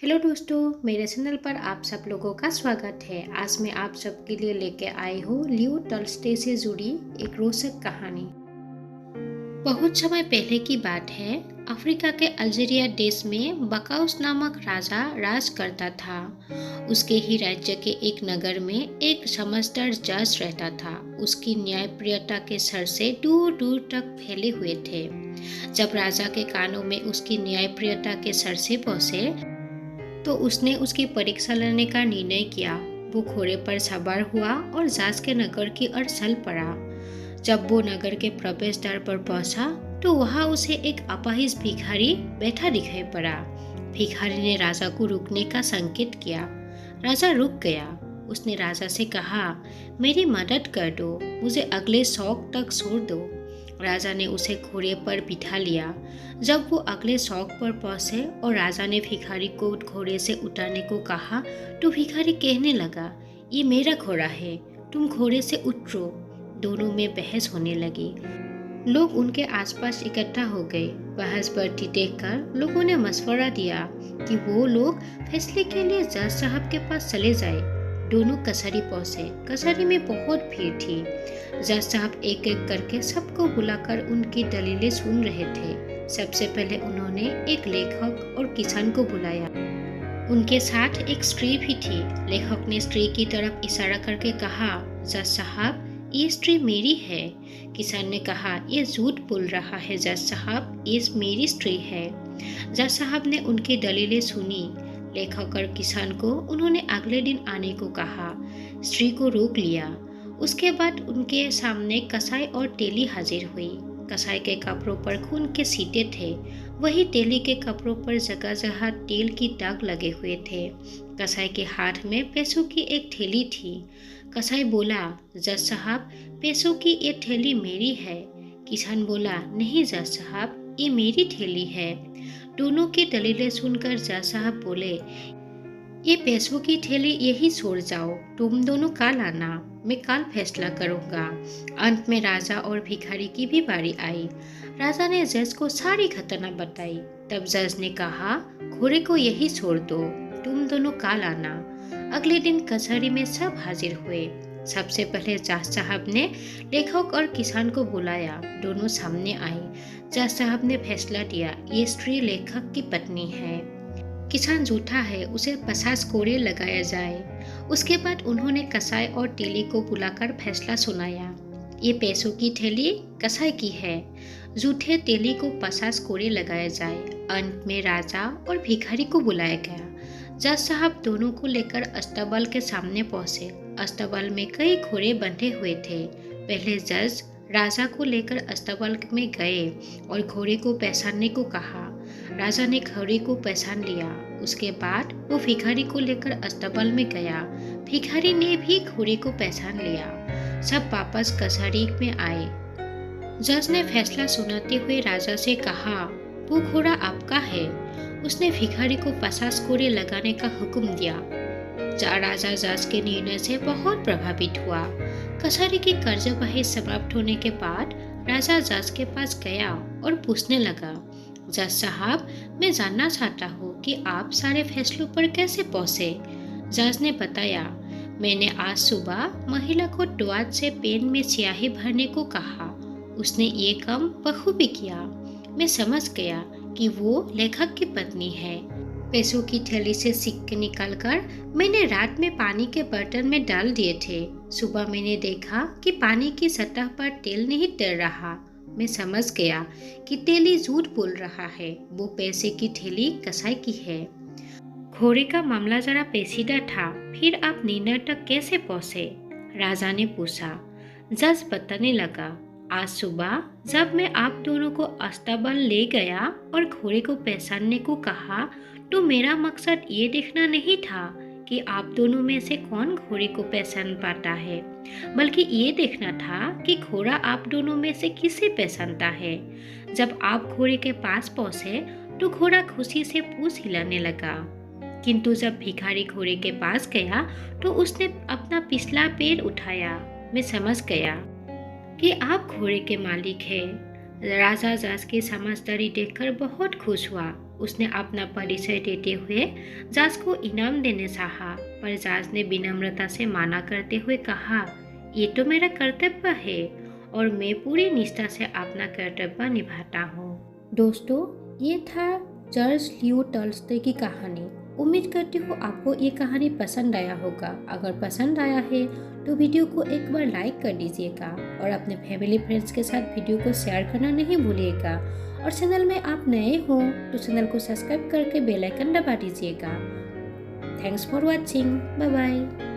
Hello दोस्तों, मेरे channel पर आप सब लोगों का स्वागत है। आज मैं आप सबके लिए लेके आई हूँ लियो टॉल्स्टॉय से जुड़ी एक रोचक कहानी। बहुत समय पहले की बात है। अफ्रीका के अल्जीरिया देश में बकाउस नामक राजा राज करता था। उसके ही राज्य के एक नगर में एक समझदार जज रहता था। उसकी न्यायप्रियता के सर से दूर दूर तक फैले हुए थे। जब राजा के कानों में उसकी न्यायप्रियता के सर से पहुंचे तो उसने उसकी परीक्षा लेने का निर्णय किया। वो घोड़े पर सवार हुआ और जज के नगर की ओर चल पड़ा। जब वो नगर के प्रवेश द्वार पर पहुंचा तो वहां उसे एक अपाहिज भिखारी बैठा दिखाई पड़ा। भिखारी ने राजा को रुकने का संकेत किया। राजा रुक गया। उसने राजा से कहा, मेरी मदद कर दो, मुझे अगले शौक तक छोड़ दो। राजा ने उसे घोड़े पर बिठा लिया। जब वो अगले शौक पर पहुंचे और राजा ने भिखारी को घोड़े से उतरने को कहा तो भिखारी कहने लगा, ये मेरा घोड़ा है, तुम घोड़े से उतरो। दोनों में बहस होने लगी। लोग उनके आसपास इकट्ठा हो गए। बहस बढ़ती देखकर लोगों ने मशवरा दिया कि वो लोग फैसले के लिए जज साहब के पास चले जाए। दोनों कचहरी पहुंचे। कचहरी में बहुत भीड़ थी। जज साहब एक एक करके सबको बुलाकर उनकी दलीलें सुन रहे थे। सबसे पहले उन्होंने एक लेखक और किसान को बुलाया। उनके साथ एक स्त्री भी थी। लेखक ने स्त्री की तरफ इशारा करके कहा, जज साहब, ये स्त्री मेरी है। किसान ने कहा, ये झूठ बोल रहा है जज साहब, ये मेरी स्त्री है। जज साहब ने उनकी दलीलें सुनी। लेखक और किसान को उन्होंने अगले दिन आने को कहा। स्त्री को रोक लिया। उसके बाद उनके सामने कसाई और तेली हाजिर हुई। कसाई के कपड़ों पर खून के छींटे थे। वही तेली के कपड़ों पर जगह जगह तेल की दाग लगे हुए थे। कसाई के हाथ में पैसों की एक थैली थी। कसाई बोला, जज साहब, पैसों की ये थैली मेरी है। किसान बोला, नहीं जज साहब, ये मेरी थैली है। दोनों की दलीलें सुनकर जज साहब बोले, ये पैसों की थैली यही छोड़ जाओ, तुम दोनों कल आना, मैं कल फैसला करूंगा। अंत में राजा और भिखारी की भी बारी आई। राजा ने जज को सारी घटना बताई। तब जज ने कहा, घोड़े को यही छोड़ दो, तुम दोनों कल आना। अगले दिन कचहरी में सब हाजिर हुए। सबसे पहले जज साहब ने लेखक और किसान को बुलाया। दोनों सामने आए। जज साहब ने फैसला दिया, ये स्त्री लेखक की पत्नी है। किसान झूठा है, उसे 50 कोड़े लगाया जाए। उसके बाद उन्होंने कसाई और तेली को बुलाकर फैसला सुनाया। ये पैसों की थैली कसाई की है, झूठे तेली को 50 कोड़े लगाया जाए। अंत में राजा और भिखारी को बुलाया गया। जज साहब दोनों को लेकर अस्तबल के सामने पहुंचे। अस्तबल में कई घोड़े बंधे हुए थे। पहले जज राजा को लेकर अस्तबल में गए और घोड़े को पहचानने को कहा। राजा ने घोड़े को पहचान लिया। उसके बाद वो भिखारी को लेकर अस्तबल में गया। भिखारी ने भी घोड़े को पहचान लिया। सब वापस कचहरी में आए। जज ने फैसला सुनाते हुए राजा से कहा, वो घोड़ा आपका है। उसने भिखारी को 50 कोड़े लगाने का हुक्म दिया। राजा जज के निर्णय से बहुत प्रभावित हुआ। कचहरी की कार्यवाही समाप्त होने के बाद राजा जज के पास गया और पूछने लगा, जज साहब, मैं जानना चाहता हूँ कि आप सारे फैसलों पर कैसे पहुँचे। जज ने बताया, मैंने आज सुबह महिला को द्वार से पेन में स्याही भरने को कहा। उसने ये काम बखूबी किया। मैं समझ गया कि वो लेखक की पत्नी है। पैसों की थैली से सिक्के निकालकर मैंने रात में पानी के बर्तन में डाल दिए थे। सुबह मैंने देखा कि पानी की सतह पर तेल नहीं तैर रहा। मैं समझ गया कि तेली झूठ बोल रहा है। वो पैसे की थैली कसाई की है। घोड़े का मामला जरा पेचीदा था, फिर आप निर्णय तक कैसे पहुंचे? राजा ने पूछा। जज बताने लगा, आज सुबह जब मैं आप दोनों को अस्तबल ले गया और घोड़े को पहचानने को कहा तो मेरा मकसद ये देखना नहीं था कि आप दोनों में से कौन घोड़े को पहचान पाता है, बल्कि ये देखना था कि घोड़ा आप दोनों में से किसे पहचानता है। जब आप घोड़े के पास पहुंचे तो घोड़ा खुशी से पूंछ हिलाने लगा, किंतु जब भिखारी घोड़े के पास गया तो उसने अपना पिछला पैर उठाया। मैं समझ गया कि आप घोड़े के मालिक हैं। राजा जज की समझदारी देखकर बहुत खुश हुआ। उसने अपना परिचय देते हुए जज को इनाम देने चाहा, पर जज ने विनम्रता से माना करते हुए कहा, ये तो मेरा कर्तव्य है और मैं पूरी निष्ठा से अपना कर्तव्य निभाता हूँ। दोस्तों, ये था जॉर्ज लियो टॉल्स्टॉय की कहानी। उम्मीद करती हूँ आपको ये कहानी पसंद आया होगा। अगर पसंद आया है तो वीडियो को एक बार लाइक कर दीजिएगा और अपने फैमिली फ्रेंड्स के साथ वीडियो को शेयर करना नहीं भूलिएगा। और चैनल में आप नए हो तो चैनल को सब्सक्राइब करके बेल आइकन दबा दीजिएगा। Thanks for watching. Bye bye.